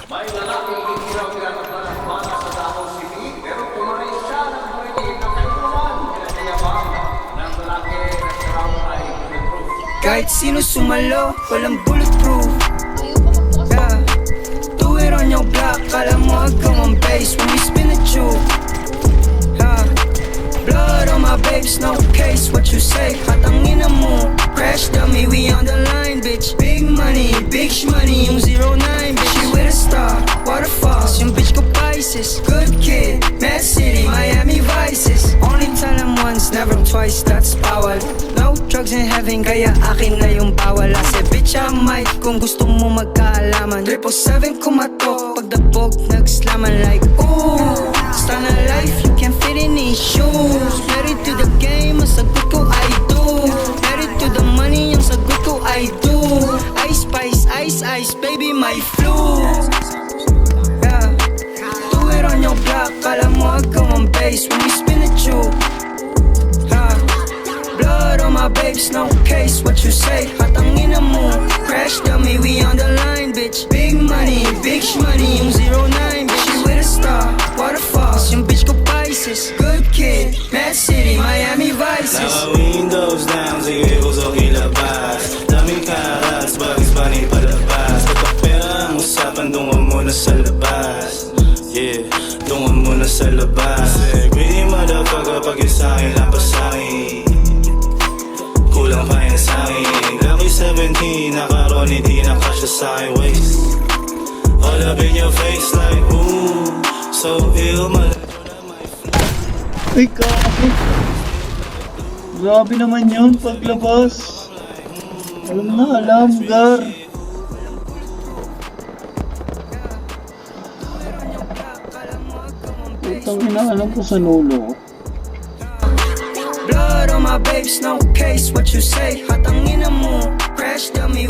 May lalaking itiraw tinatagpan ng bala sa Davao City, pero tumaray siya ng marinig na kainuman. Pinagayabang ng lalaki na siraw ay bulletproof. Kahit sino sumalo, walang bulletproof. Yeah. Do it on your block, kala mo ikaw ang base when we spin the tube. Yeah. Blood on my babes, no case, what you say? Hatangin na mo, crash dummy, we on the line, bitch. Big money, big shmoney, yung 09, bitch. She with a star, waterfalls, yung bitch ko Pisces. Good kid, Mad City, Miami Vices. Only tell them once, never twice, that's bawal. No drugs in heaven, kaya akin na yung bawal. I said, bitch, I might, kung gusto mo magkaalaman. 777 kumatok, pagdabog, nagslaman like, ooh. Star na life, you can't fit in these shoes. Married to the game, ang sagot ko, I do. Married to the money, ang sagot ko, I do. Ice spice, ice, baby, my flu. Yeah. Do it on your block, kala mo ikaw ang base when we spin the tube. Yeah. Blood on my babes, no case, what you say? Hatangin na mo, crash dummy, we on the line, bitch. Big money, big shmoney, yung 09, bitch. She with a star, waterfalls, yung bitch ko Pisces. Good kid, Mad City, Miami Vices. Naka-windows down, sige usok ilabas. Daming karats, Bugs Bunny palabas. Kapag pera ang usapan, dungan muna sa labas. Yeah, dungan muna sa labas. Greedy motherfucker, pag yung sa'kin, lapasahin. Kulang pa yan sa'kin. Lucky 17, naka-Ronnie D, nakasya sa'kin waist. All up in your face like, ooh, so ill, Ay, grabe. Grabe naman yun paglabas. Alam na, alam, Gar. Utang ina, alam ko sa nulo. Blood on my babes, no case, what you say? Hatangin na mo, crash dummy,